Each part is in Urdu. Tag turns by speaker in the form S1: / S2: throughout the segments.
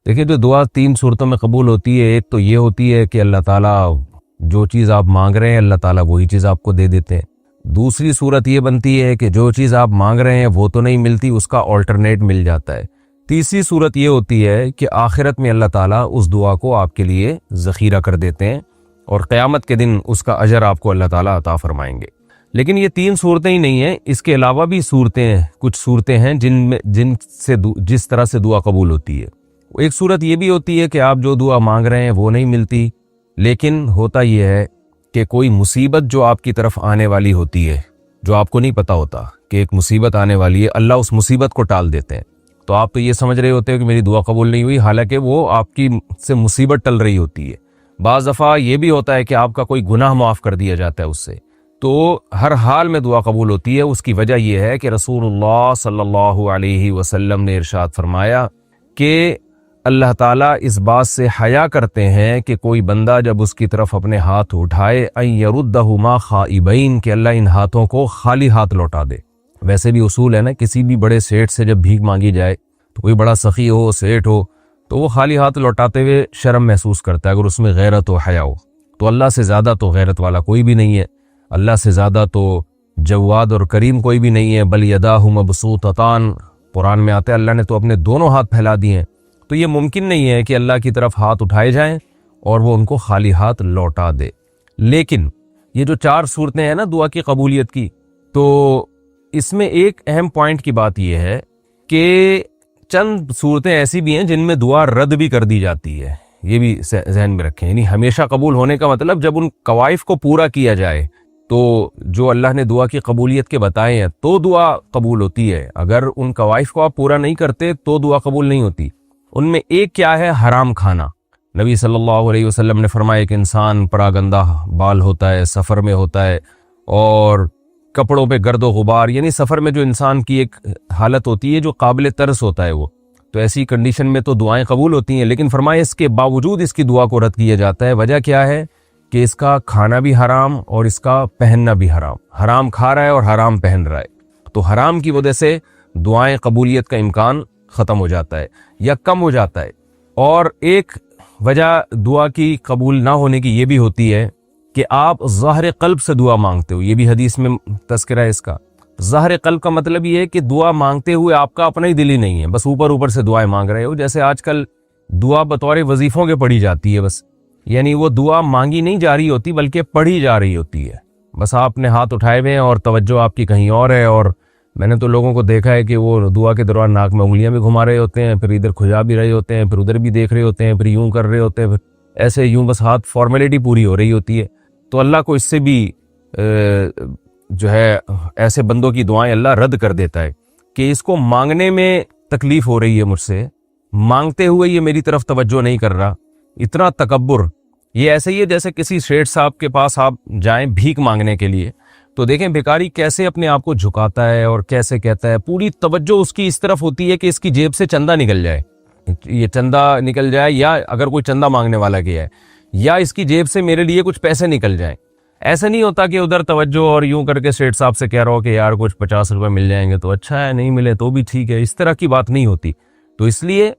S1: دیکھیں جو دعا 3 صورتوں میں قبول ہوتی ہے، ایک تو یہ ہوتی ہے کہ اللہ تعالیٰ جو چیز آپ مانگ رہے ہیں اللہ تعالیٰ وہی چیز آپ کو دے دیتے ہیں۔ دوسری صورت یہ بنتی ہے کہ جو چیز آپ مانگ رہے ہیں وہ تو نہیں ملتی، اس کا آلٹرنیٹ مل جاتا ہے۔ تیسری صورت یہ ہوتی ہے کہ آخرت میں اللہ تعالیٰ اس دعا کو آپ کے لیے ذخیرہ کر دیتے ہیں اور قیامت کے دن اس کا اجر آپ کو اللہ تعالیٰ عطا فرمائیں گے۔ لیکن یہ 3 صورتیں ہی نہیں ہیں، اس کے علاوہ بھی کچھ صورتیں ہیں جس طرح سے دعا قبول ہوتی ہے۔ ایک صورت یہ بھی ہوتی ہے کہ آپ جو دعا مانگ رہے ہیں وہ نہیں ملتی، لیکن ہوتا یہ ہے کہ کوئی مصیبت جو آپ کی طرف آنے والی ہوتی ہے، جو آپ کو نہیں پتا ہوتا کہ ایک مصیبت آنے والی ہے، اللہ اس مصیبت کو ٹال دیتے ہیں۔ تو آپ تو یہ سمجھ رہے ہوتے ہیں کہ میری دعا قبول نہیں ہوئی، حالانکہ وہ آپ کی سے مصیبت ٹل رہی ہوتی ہے۔ بعض دفعہ یہ بھی ہوتا ہے کہ آپ کا کوئی گناہ معاف کر دیا جاتا ہے اس سے۔ تو ہر حال میں دعا قبول ہوتی ہے۔ اس کی وجہ یہ ہے کہ رسول اللہ صلی اللہ علیہ وسلم نے ارشاد فرمایا کہ اللہ تعالیٰ اس بات سے حیا کرتے ہیں کہ کوئی بندہ جب اس کی طرف اپنے ہاتھ اٹھائے ان یردہما خائبین، کہ اللہ ان ہاتھوں کو خالی ہاتھ لوٹا دے۔ ویسے بھی اصول ہے نا، کسی بھی بڑے سیٹ سے جب بھیک مانگی جائے تو کوئی بڑا سخی ہو، سیٹ ہو، تو وہ خالی ہاتھ لوٹاتے ہوئے شرم محسوس کرتا ہے اگر اس میں غیرت و حیا ہو۔ تو اللہ سے زیادہ تو غیرت والا کوئی بھی نہیں ہے، اللہ سے زیادہ تو جواد اور کریم کوئی بھی نہیں ہے۔ بل یداہ مبسوطتان، قرآن میں آتا ہے اللہ نے تو اپنے دونوں ہاتھ پھیلا دیے ہیں۔ تو یہ ممکن نہیں ہے کہ اللہ کی طرف ہاتھ اٹھائے جائیں اور وہ ان کو خالی ہاتھ لوٹا دے۔ لیکن یہ جو 4 صورتیں ہیں نا دعا کی قبولیت کی، تو اس میں ایک اہم پوائنٹ کی بات یہ ہے کہ چند صورتیں ایسی بھی ہیں جن میں دعا رد بھی کر دی جاتی ہے، یہ بھی ذہن میں رکھیں۔ یعنی ہمیشہ قبول ہونے کا مطلب جب ان قوائف کو پورا کیا جائے، تو جو اللہ نے دعا کی قبولیت کے بتائے ہیں تو دعا قبول ہوتی ہے۔ اگر ان قوائف کو آپ پورا نہیں کرتے تو دعا قبول نہیں ہوتی۔ ان میں ایک کیا ہے؟ حرام کھانا۔ نبی صلی اللہ علیہ وسلم نے فرمایا کہ انسان پراگندہ بال ہوتا ہے، سفر میں ہوتا ہے، اور کپڑوں پہ گرد و غبار، یعنی سفر میں جو انسان کی ایک حالت ہوتی ہے جو قابل ترس ہوتا ہے، وہ تو ایسی کنڈیشن میں تو دعائیں قبول ہوتی ہیں، لیکن فرمایا اس کے باوجود اس کی دعا کو رد کیا جاتا ہے۔ وجہ کیا ہے؟ کہ اس کا کھانا بھی حرام اور اس کا پہننا بھی حرام، حرام کھا رہا ہے اور حرام پہن رہا ہے۔ تو حرام کی وجہ سے دعائیں قبولیت کا امکان ختم ہو جاتا ہے یا کم ہو جاتا ہے۔ اور ایک وجہ دعا کی قبول نہ ہونے کی یہ بھی ہوتی ہے کہ آپ ظاہر قلب سے دعا مانگتے ہو، یہ بھی حدیث میں تذکرہ ہے اس کا۔ ظاہر قلب کا مطلب یہ ہے کہ دعا مانگتے ہوئے آپ کا اپنا ہی دل ہی نہیں ہے، بس اوپر اوپر سے دعائیں مانگ رہے ہو۔ جیسے آج کل دعا بطور وظیفوں کے پڑھی جاتی ہے، بس یعنی وہ دعا مانگی نہیں جا رہی ہوتی بلکہ پڑھی جا رہی ہوتی ہے۔ بس آپ نے ہاتھ اٹھائے ہوئے ہیں اور توجہ آپ کی کہیں اور ہے، اور میں نے تو لوگوں کو دیکھا ہے کہ وہ دعا کے دوران ناک میں انگلیاں بھی گھما رہے ہوتے ہیں، پھر ادھر کھجا بھی رہے ہوتے ہیں، پھر ادھر بھی دیکھ رہے ہوتے ہیں، پھر یوں کر رہے ہوتے ہیں، پھر ایسے یوں بس ہاتھ فارمیلٹی پوری ہو رہی ہوتی ہے۔ تو اللہ کو اس سے بھی جو ہے ایسے بندوں کی دعائیں اللہ رد کر دیتا ہے کہ اس کو مانگنے میں تکلیف ہو رہی ہے مجھ سے، مانگتے ہوئے یہ میری طرف توجہ نہیں کر رہا، اتنا تکبر۔ یہ ایسے ہی ہے جیسے کسی شیخ صاحب کے پاس آپ جائیں بھیک مانگنے کے لیے، تو دیکھیں بھیکاری کیسے اپنے آپ کو جھکاتا ہے اور کیسے کہتا ہے، پوری توجہ اس کی اس طرف ہوتی ہے کہ اس کی جیب سے چندہ نکل جائے، یہ چندہ نکل جائے، یا اگر کوئی چندہ مانگنے والا گیا ہے، یا اس کی جیب سے میرے لیے کچھ پیسے نکل جائیں۔ ایسا نہیں ہوتا کہ ادھر توجہ اور یوں کر کے سیٹ صاحب سے کہہ رہا ہو کہ یار کچھ 50 روپے مل جائیں گے تو اچھا ہے، نہیں ملے تو بھی ٹھیک ہے، اس طرح کی بات نہیں ہوتی۔ تو اس لیے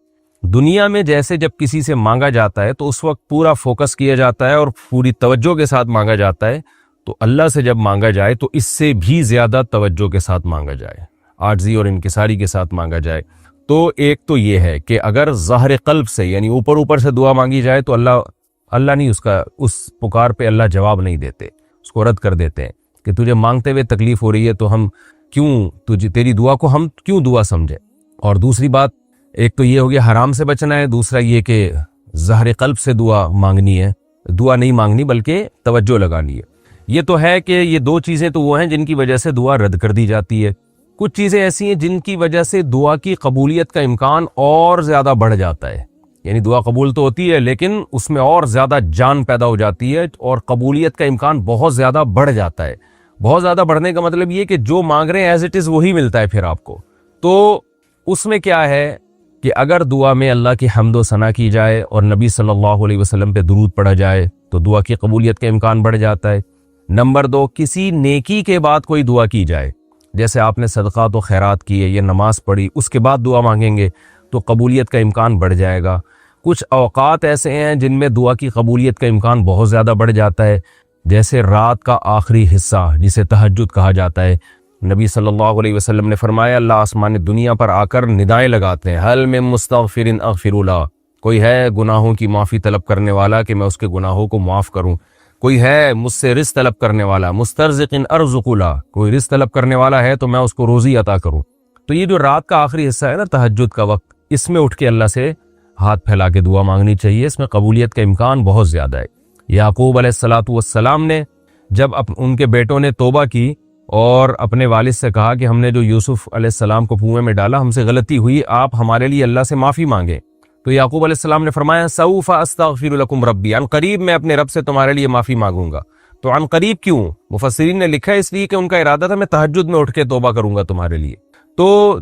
S1: دنیا میں جیسے جب کسی سے مانگا جاتا ہے تو اس وقت پورا فوکس کیا جاتا ہے اور پوری توجہ کے ساتھ مانگا جاتا ہے، تو اللہ سے جب مانگا جائے تو اس سے بھی زیادہ توجہ کے ساتھ مانگا جائے، عاجزی اور انکساری کے ساتھ مانگا جائے۔ تو ایک تو یہ ہے کہ اگر ظاہر قلب سے یعنی اوپر اوپر سے دعا مانگی جائے تو اللہ نہیں اس پکار پہ اللہ جواب نہیں دیتے، اس کو رد کر دیتے ہیں کہ تجھے مانگتے ہوئے تکلیف ہو رہی ہے تو ہم کیوں تیری دعا کو ہم کیوں دعا سمجھے۔ اور دوسری بات، ایک تو یہ ہو گیا حرام سے بچنا ہے، دوسرا یہ کہ ظاہر قلب سے دعا مانگنی ہے، دعا نہیں مانگنی بلکہ توجہ لگانی ہے۔ یہ تو ہے کہ یہ 2 چیزیں تو وہ ہیں جن کی وجہ سے دعا رد کر دی جاتی ہے۔ کچھ چیزیں ایسی ہیں جن کی وجہ سے دعا کی قبولیت کا امکان اور زیادہ بڑھ جاتا ہے، یعنی دعا قبول تو ہوتی ہے لیکن اس میں اور زیادہ جان پیدا ہو جاتی ہے اور قبولیت کا امکان بہت زیادہ بڑھ جاتا ہے۔ بہت زیادہ بڑھنے کا مطلب یہ کہ جو مانگ رہے ہیں ایز اٹ از وہی ملتا ہے پھر آپ کو۔ تو اس میں کیا ہے کہ اگر دعا میں اللہ کی حمد و ثنا کی جائے اور نبی صلی اللہ علیہ وسلم پہ درود پڑھا جائے تو دعا کی قبولیت کا امکان بڑھ جاتا ہے۔ نمبر 2، کسی نیکی کے بعد کوئی دعا کی جائے، جیسے آپ نے صدقات و خیرات کیے یا نماز پڑھی، اس کے بعد دعا مانگیں گے تو قبولیت کا امکان بڑھ جائے گا۔ کچھ اوقات ایسے ہیں جن میں دعا کی قبولیت کا امکان بہت زیادہ بڑھ جاتا ہے، جیسے رات کا آخری حصہ جسے تہجد کہا جاتا ہے۔ نبی صلی اللہ علیہ وسلم نے فرمایا اللہ آسمان دنیا پر آ کر ندائیں لگاتے ہیں، حل من مستغفر اغفر له، کوئی ہے گناہوں کی معافی طلب کرنے والا کہ میں اس کے گناہوں کو معاف کروں، کوئی ہے مجھ سے رزق طلب کرنے والا، مسترزق ارزق له، کوئی رزق طلب کرنے والا ہے تو میں اس کو روزی عطا کروں۔ تو یہ جو رات کا آخری حصہ ہے نا تہجد کا وقت، اس میں اٹھ کے اللہ سے ہاتھ پھیلا کے دعا مانگنی چاہیے، اس میں قبولیت کا امکان بہت زیادہ ہے۔ یعقوب علیہ السلام نے جب ان کے بیٹوں نے توبہ کی اور اپنے والد سے کہا کہ ہم نے جو یوسف علیہ السلام کو کنویں میں ڈالا ہم سے غلطی ہوئی، آپ ہمارے لیے اللہ سے معافی مانگیں، تو یعقوب علیہ السلام نے فرمایا سوف استغفر لکم ربی، عن قریب میں اپنے رب سے تمہارے لیے معافی مانگوں گا۔ تو عن قریب کیوں؟ مفسرین نے لکھا ہے اس لیے کہ ان کا ارادہ تھا میں تہجد میں اٹھ کے توبہ کروں گا تمہارے لیے۔ تو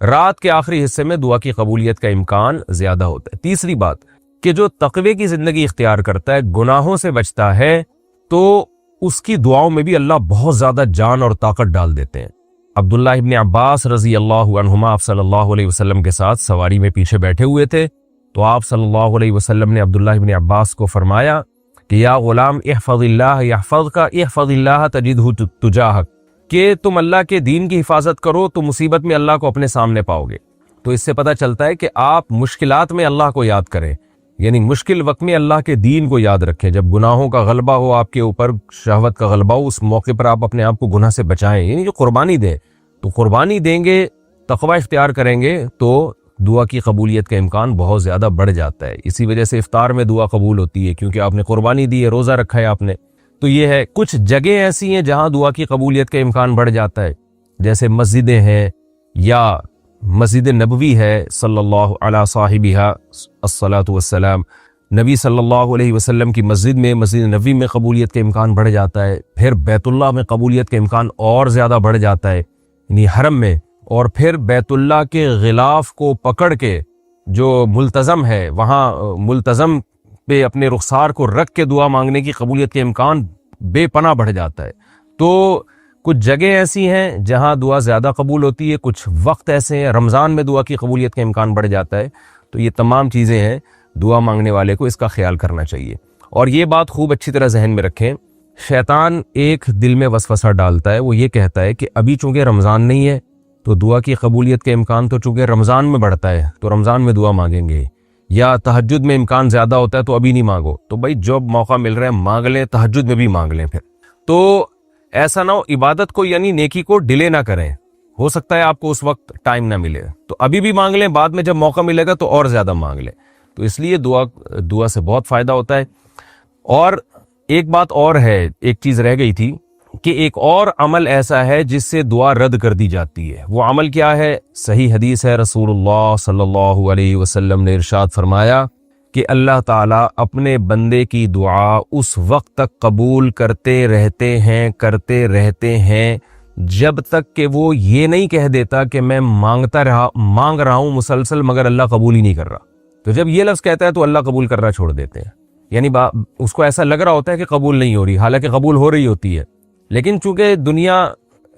S1: رات کے آخری حصے میں دعا کی قبولیت کا امکان زیادہ ہوتا ہے۔ تیسری بات کہ جو تقوی کی زندگی اختیار کرتا ہے، گناہوں سے بچتا ہے، تو اس کی دعاؤں میں بھی اللہ بہت زیادہ جان اور طاقت ڈال دیتے ہیں۔ عبداللہ ابن عباس رضی اللہ عنہما آپ صلی اللہ علیہ وسلم کے ساتھ سواری میں پیچھے بیٹھے ہوئے تھے، تو آپ صلی اللہ علیہ وسلم نے عبداللہ ابن عباس کو فرمایا کہ یا غلام احفظ اللہ یحفظک احفظ اللہ تجدہ تجاہک، کہ تم اللہ کے دین کی حفاظت کرو تو مصیبت میں اللہ کو اپنے سامنے پاؤ گے۔ تو اس سے پتہ چلتا ہے کہ آپ مشکلات میں اللہ کو یاد کریں، یعنی مشکل وقت میں اللہ کے دین کو یاد رکھیں۔ جب گناہوں کا غلبہ ہو آپ کے اوپر، شہوت کا غلبہ ہو، اس موقع پر آپ اپنے آپ کو گناہ سے بچائیں، یعنی جو قربانی دیں، تو قربانی دیں گے، تقوی اختیار کریں گے تو دعا کی قبولیت کا امکان بہت زیادہ بڑھ جاتا ہے۔ اسی وجہ سے افطار میں دعا قبول ہوتی ہے، کیونکہ آپ نے قربانی دی ہے، روزہ رکھا ہے آپ نے۔ تو یہ ہے، کچھ جگہیں ایسی ہیں جہاں دعا کی قبولیت کا امکان بڑھ جاتا ہے، جیسے مسجدیں ہیں یا مسجد نبوی ہے صلی اللہ علیہ صاحبہ الصلاۃ والسلام، نبی صلی اللہ علیہ وسلم کی مسجد میں، مسجد نبوی میں قبولیت کا امکان بڑھ جاتا ہے۔ پھر بیت اللہ میں قبولیت کا امکان اور زیادہ بڑھ جاتا ہے، یعنی حرم میں، اور پھر بیت اللہ کے غلاف کو پکڑ کے جو ملتزم ہے وہاں ملتزم پہ اپنے رخسار کو رکھ کے دعا مانگنے کی قبولیت کے امکان بے پناہ بڑھ جاتا ہے۔ تو کچھ جگہیں ایسی ہیں جہاں دعا زیادہ قبول ہوتی ہے، کچھ وقت ایسے ہیں، رمضان میں دعا کی قبولیت کا امکان بڑھ جاتا ہے۔ تو یہ تمام چیزیں ہیں، دعا مانگنے والے کو اس کا خیال کرنا چاہیے۔ اور یہ بات خوب اچھی طرح ذہن میں رکھیں، شیطان ایک دل میں وسوسہ ڈالتا ہے، وہ یہ کہتا ہے کہ ابھی چونکہ رمضان نہیں ہے تو دعا کی قبولیت کا امکان تو چونکہ رمضان میں بڑھتا ہے تو رمضان میں دعا مانگیں گے، یا تہجد میں امکان زیادہ ہوتا ہے تو ابھی نہیں مانگو۔ تو بھائی جب موقع مل رہا ہے مانگ لیں، تہجد میں بھی مانگ لیں۔ پھر تو ایسا نہ ہو عبادت کو یعنی نیکی کو ڈیلے نہ کریں، ہو سکتا ہے آپ کو اس وقت ٹائم نہ ملے تو ابھی بھی مانگ لیں، بعد میں جب موقع ملے گا تو اور زیادہ مانگ لیں۔ تو اس لیے دعا سے بہت فائدہ ہوتا ہے۔ اور ایک بات اور ہے، ایک چیز رہ گئی تھی کہ ایک اور عمل ایسا ہے جس سے دعا رد کر دی جاتی ہے۔ وہ عمل کیا ہے؟ صحیح حدیث ہے، رسول اللہ صلی اللہ علیہ وسلم نے ارشاد فرمایا کہ اللہ تعالیٰ اپنے بندے کی دعا اس وقت تک قبول کرتے رہتے ہیں جب تک کہ وہ یہ نہیں کہہ دیتا کہ میں مانگ رہا ہوں مسلسل مگر اللہ قبول ہی نہیں کر رہا۔ تو جب یہ لفظ کہتا ہے تو اللہ قبول کرنا چھوڑ دیتے ہیں، یعنی اس کو ایسا لگ رہا ہوتا ہے کہ قبول نہیں ہو رہی، حالانکہ قبول ہو رہی ہوتی ہے، لیکن چونکہ دنیا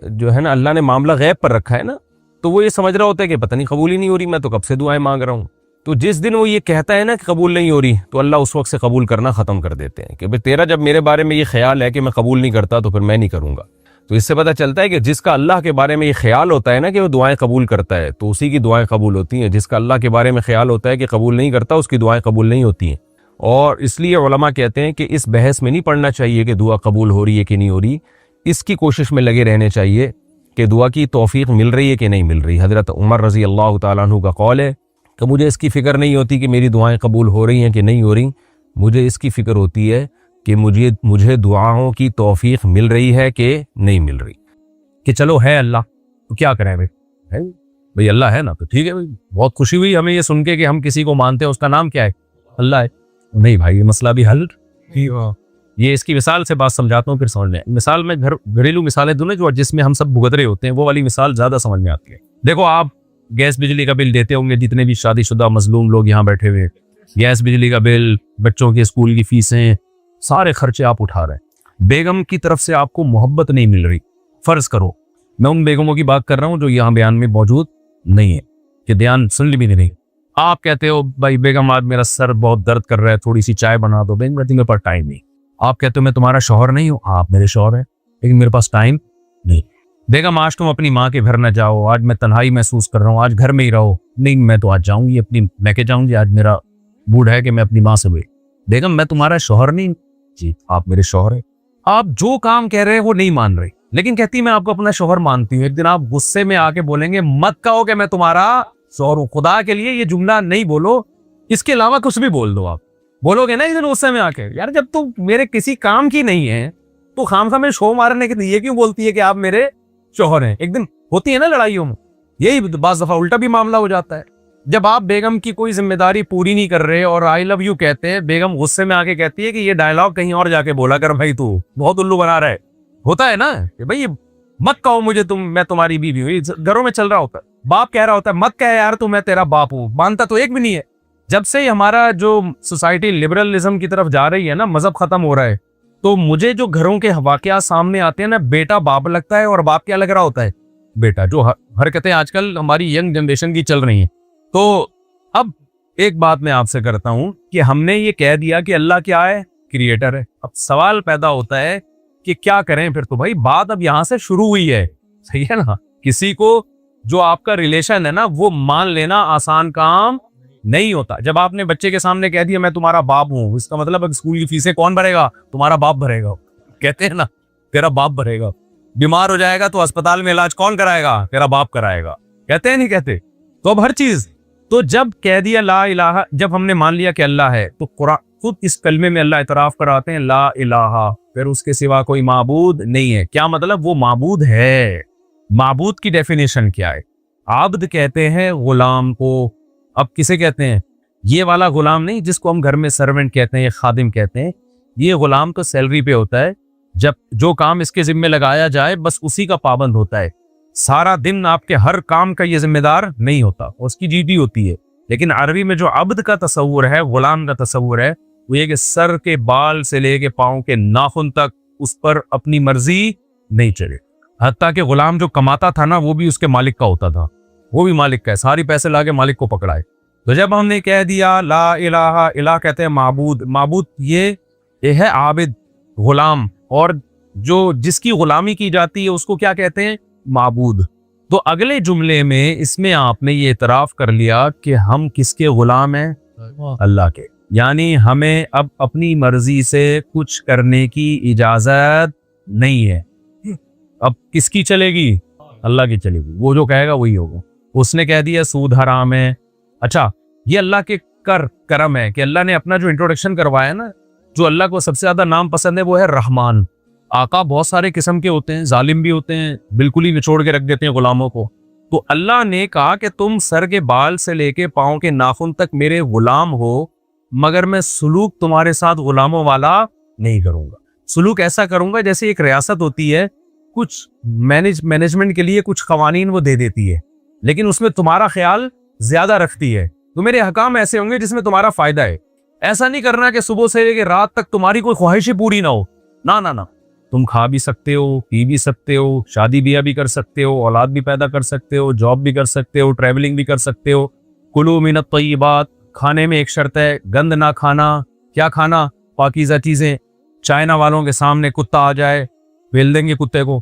S1: جو ہے نا اللہ نے معاملہ غیب پر رکھا ہے نا، تو وہ یہ سمجھ رہا ہوتا ہے کہ پتہ نہیں قبول ہی نہیں ہو رہی، میں تو کب سے دعائیں مانگ رہا ہوں۔ تو جس دن وہ یہ کہتا ہے نا کہ قبول نہیں ہو رہی تو اللہ اس وقت سے قبول کرنا ختم کر دیتے ہیں کہ بھئی تیرا جب میرے بارے میں یہ خیال ہے کہ میں قبول نہیں کرتا تو پھر میں نہیں کروں گا۔ تو اس سے پتہ چلتا ہے کہ جس کا اللہ کے بارے میں یہ خیال ہوتا ہے نا کہ وہ دعائیں قبول کرتا ہے تو اسی کی دعائیں قبول ہوتی ہیں، جس کا اللہ کے بارے میں خیال ہوتا ہے کہ قبول نہیں کرتا اس کی دعائیں قبول نہیں ہوتی ہیں۔ اور اس لیے علماء کہتے ہیں کہ اس بحث میں نہیں پڑنا چاہیے کہ دعا قبول ہو رہی ہے کہ نہیں ہو رہی، اس کی کوشش میں لگے رہنے چاہیے کہ دعا کی توفیق مل رہی ہے کہ نہیں مل رہی۔ حضرت عمر رضی اللہ تعالیٰ عنہ کا قول ہے کہ مجھے اس کی فکر نہیں ہوتی کہ میری دعائیں قبول ہو رہی ہیں کہ نہیں ہو رہی، مجھے اس کی فکر ہوتی ہے کہ مجھے دعاؤں کی توفیق مل رہی ہے کہ نہیں مل رہی۔ کہ چلو ہے اللہ تو کیا کریں بھائی اللہ ہے نا تو ٹھیک ہے بھائی، بہت خوشی ہوئی ہمیں یہ سن کے کہ ہم کسی کو مانتے ہیں، اس کا نام کیا ہے؟ اللہ ہے۔ نہیں بھائی یہ مسئلہ بھی حل، یہ اس کی مثال سے بات سمجھاتا ہوں پھر سمجھ لیں۔ مثال میں گھریلو مثالیں دوں جو جس میں ہم سب بھگت رہے ہوتے ہیں، وہ والی مثال زیادہ سمجھ میں آتی ہے۔ دیکھو آپ گیس بجلی کا بل دیتے ہوں گے، جتنے بھی شادی شدہ مظلوم لوگ یہاں بیٹھے ہوئے، گیس بجلی کا بل، بچوں کے اسکول کی فیسیں، سارے خرچے آپ اٹھا رہے ہیں۔ بیگم کی طرف سے آپ کو محبت نہیں مل رہی، فرض کرو میں ان بیگموں کی بات کر رہا ہوں جو یہاں بیان میں موجود نہیں ہے کہ دھیان سن لی بھی نہیں،
S2: آپ کہتے ہو بھائی بیگم آج میرا سر بہت درد کر رہا ہے, تھوڑی سی چائے بنا دو. بیگم کہتی میرے پاس ٹائم نہیں. آپ کہتے ہو میں تمہارا شوہر نہیں ہوں, آپ میرے شوہر ہیں لیکن میرے پاس ٹائم نہیں. بیگم آج تم اپنی ماں کے گھر نہ جاؤ, آج میں تنہائی محسوس کر رہا ہوں, آج گھر میں ہی رہو. نہیں میں تو آج جاؤں گی اپنی, میں کہ جاؤں گی, آج میرا موڈ ہے کہ میں اپنی ماں سے ملوں. بیگم میں تمہارا شوہر نہیں. جی آپ میرے شوہر ہیں. آپ جو کام کہہ رہے ہیں وہ نہیں مان رہے, لیکن کہتی میں آپ کو اپنا شوہر مانتی ہوں. ایک دن آپ غصے میں آ کے بولیں گے مت کہو کہ میں تمہارا شوہر ہوں. خدا کے لیے یہ جملہ نہیں بولو, اس کے علاوہ کچھ بھی بول دو. آپ بولو گے نا ایک دن غصے میں آ کے, یار جب تم میرے کسی کام کی نہیں ہے تو خامخواہ میں شو مارنے کے لیے یہ کیوں بولتی ہے کہ آپ میرے شوہر ہیں. ایک دن ہوتی ہے نا لڑائیوں میں, یہی بعض دفعہ الٹا بھی معاملہ ہو جاتا ہے. جب آپ بیگم کی کوئی ذمہ داری پوری نہیں کر رہے اور آئی لو یو کہتے ہیں, بیگم غصے میں آ کے کہتی ہے کہ یہ ڈائلاگ کہیں اور جا کے بولا کر بھائی, تو بہت الو بنا رہا ہے. ہوتا ہے نا کہ بھائی مت کہو مجھے تم, میں تمہاری بیوی ہوں. گھروں میں چل رہا ہوتا ہے, باپ کہہ رہا ہوتا ہے مت کہہ یار تو میں تیرا باپ ہوں. مانتا تو ایک بھی نہیں ہے. جب سے ہمارا جو سوسائٹی لبرلزم کی طرف جا رہی ہے نا, مذہب ختم ہو رہا ہے, تو مجھے جو گھروں کے واقعات سامنے آتے ہیں نا, بیٹا باپ لگتا ہے اور باپ کیا لگ رہا ہوتا ہے, بیٹا. جو حرکتیں آج کل ہماری ینگ جنریشن کی چل رہی ہیں. تو اب ایک بات میں آپ سے کرتا ہوں کہ ہم نے یہ کہہ دیا کہ اللہ کیا ہے, کریٹر ہے. اب سوال پیدا ہوتا ہے کہ کیا کریں پھر. تو بھائی بات اب یہاں سے شروع ہوئی ہے, صحیح ہے نا. کسی کو جو آپ کا ریلیشن ہے نا وہ مان لینا آسان کام نہیں ہوتا. جب آپ نے بچے کے سامنے کہہ دیا میں تمہارا باپ ہوں, اس کا مطلب اسکول کی فیسیں کون بھرے گا, تمہارا باپ بھرے گا. کہتے ہیں نا تیرا باپ بھرے گا. بیمار ہو جائے گا تو اسپتال میں علاج کون کرائے گا, تیرا باپ کرائے گا. کہتے ہیں نہیں کہتے. تو اب ہر چیز, تو جب کہہ دیا لا الہ, جب ہم نے مان لیا کہ اللہ ہے, تو قرآن خود اس کلمے میں اللہ اعتراف کراتے ہیں لا الہ, پھر اس کے سوا کوئی معبود نہیں ہے. کیا مطلب, وہ معبود ہے. معبود کی ڈیفینیشن کیا ہے؟ عبد کہتے ہیں غلام کو. اب کسے کہتے ہیں؟ یہ والا غلام نہیں جس کو ہم گھر میں سرونٹ کہتے ہیں یا خادم کہتے ہیں. یہ غلام تو سیلری پہ ہوتا ہے, جب جو کام اس کے ذمہ لگایا جائے بس اسی کا پابند ہوتا ہے. سارا دن آپ کے ہر کام کا یہ ذمہ دار نہیں ہوتا, اس کی ڈیوٹی ہوتی ہے. لیکن عربی میں جو عبد کا تصور ہے, غلام کا تصور ہے, وہ یہ کہ سر کے بال سے لے کے پاؤں کے ناخن تک اس پر اپنی مرضی نہیں چلے. حتیٰ کہ غلام جو کماتا تھا نا وہ بھی اس کے مالک کا ہوتا تھا, وہ بھی مالک کا ہے, ساری پیسے لا کے مالک کو پکڑائے. تو جب ہم نے کہہ دیا لا الہ, الہ کہتے ہیں معبود, معبود یہ ہے عابد, غلام, اور جو جس کی غلامی کی جاتی ہے اس کو کیا کہتے ہیں, معبود. تو اگلے جملے میں اس میں آپ نے یہ اعتراف کر لیا کہ ہم کس کے غلام ہیں, اللہ کے. یعنی ہمیں اب اپنی مرضی سے کچھ کرنے کی اجازت نہیں ہے. اب کس کی چلے گی, اللہ کی چلے گی. وہ جو کہے گا وہی ہوگا. اس نے کہہ دیا سود حرام ہے. اچھا یہ اللہ کے کرم ہے کہ اللہ نے اپنا جو انٹروڈکشن کروایا نا, جو اللہ کو سب سے زیادہ نام پسند ہے وہ ہے رحمان. آقا بہت سارے قسم کے ہوتے ہیں, ظالم بھی ہوتے ہیں, بالکل ہی نچوڑ کے رکھ دیتے ہیں غلاموں کو. تو اللہ نے کہا کہ تم سر کے بال سے لے کے پاؤں کے ناخن تک میرے غلام ہو, مگر میں سلوک تمہارے ساتھ غلاموں والا نہیں کروں گا. سلوک ایسا کروں گا جیسے ایک ریاست ہوتی ہے, کچھ مینجمنٹ کے لیے کچھ قوانین وہ دے دیتی ہے, لیکن اس میں تمہارا خیال زیادہ رکھتی ہے. تو میرے حکام ایسے ہوں گے جس میں تمہارا فائدہ ہے. ایسا نہیں کرنا کہ صبح سے لے کے رات تک تمہاری کوئی خواہشیں پوری نہ ہو. نہ نہ نہ, تم کھا بھی سکتے ہو, پی بھی سکتے ہو, شادی بیاہ بھی کر سکتے ہو, اولاد بھی پیدا کر سکتے ہو, جاب بھی کر سکتے ہو, ٹریولنگ بھی کر سکتے ہو. کلو من الطیبات, کھانے میں ایک شرط ہے, گند نہ کھانا. کیا کھانا, پاکیزہ چیزیں. چائنا والوں کے سامنے کتا آ جائے, بیل دیں گے کتے کو.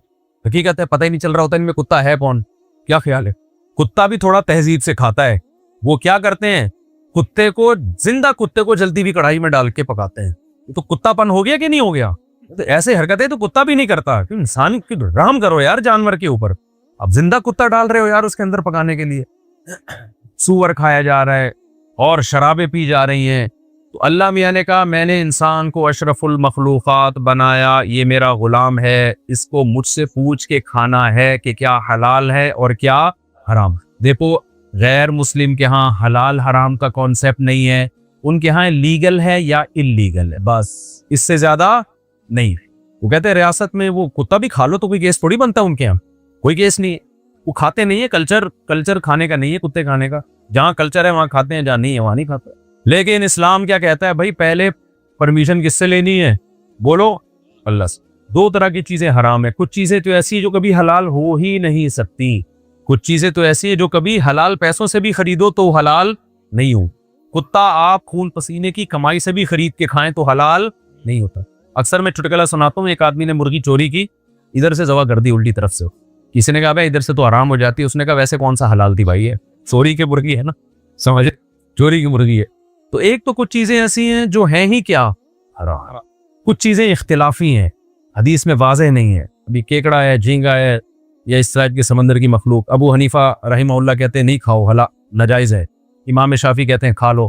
S2: حقیقت ہے پتہ ہی نہیں چل رہا ہوتا ان میں کتا ہے کون. کیا خیال ہے, کتا بھی تھوڑا تہذیب سے کھاتا ہے. وہ کیا کرتے ہیں, کتے کو, زندہ کتے کو جلدی بھی کڑھائی میں ڈال کے پکاتے ہیں. تو کتا پن ہو گیا کہ نہیں ہو گیا؟ تو ایسے حرکتیں تو کتا بھی نہیں کرتا. انسان کی رحم کرو یار جانور کے اوپر. اب زندہ کتا ڈال رہے ہو یار اس کے اندر پکانے کے لیے. سور کھایا جا رہا ہے اور شرابیں پی جا رہی ہیں. تو اللہ میاں نے کہا میں نے انسان کو اشرف المخلوقات بنایا, یہ میرا غلام ہے, اس کو مجھ سے پوچھ کے کھانا ہے کہ کیا حلال ہے اور کیا حرام. دیکھو غیر مسلم کے ہاں حلال حرام کا کانسیپٹ نہیں ہے, ان کے ہاں لیگل ہے یا انلیگل ہے, بس اس سے زیادہ نہیں. وہ کہتے ہیں ریاست میں وہ کتا بھی کھا لو تو کوئی کیس تھوڑی بنتا ہے ان کے یہاں, کوئی کیس نہیں ہے. وہ کھاتے نہیں ہے, کلچر کھانے کا نہیں ہے کتے کھانے کا. جہاں کلچر ہے وہاں کھاتے ہیں, جہاں نہیں ہے وہاں نہیں کھاتے. لیکن اسلام کیا کہتا ہے بھائی, پہلے پرمیشن کس سے لینی ہے, بولو اللہ سے. 2 طرح کی چیزیں حرام ہے. کچھ چیزیں تو ایسی جو کبھی حلال ہو ہی نہیں سکتی, کچھ چیزیں تو ایسی ہیں جو کبھی حلال پیسوں سے بھی خریدو تو حلال نہیں ہوں. کتا آپ خون پسینے کی کمائی سے بھی خرید کے کھائیں تو حلال نہیں ہوتا. اکثر میں چٹکلا سناتا ہوں, ایک آدمی نے مرغی چوری کی, ادھر سے ذبح کر دی الٹی طرف سے. کسی نے کہا بھائی ادھر سے تو آرام ہو جاتی ہے. اس نے کہا ویسے کون سا حلال تھی بھائی, ہے چوری کی مرغی ہے نا, سمجھے, چوری کی مرغی ہے. تو ایک تو کچھ چیزیں ایسی ہیں جو ہیں ہی کیا حرام, کچھ چیزیں اختلافی ہیں, حدیث میں واضح نہیں ہے. ابھی کیکڑا ہے, جھینگا ہے, یا اس طرح کے سمندر کی مخلوق, ابو حنیفہ رحمہ اللہ کہتے ہیں نہیں کھاؤ, ناجائز ہے. امام شافعی کہتے ہیں کھا لو.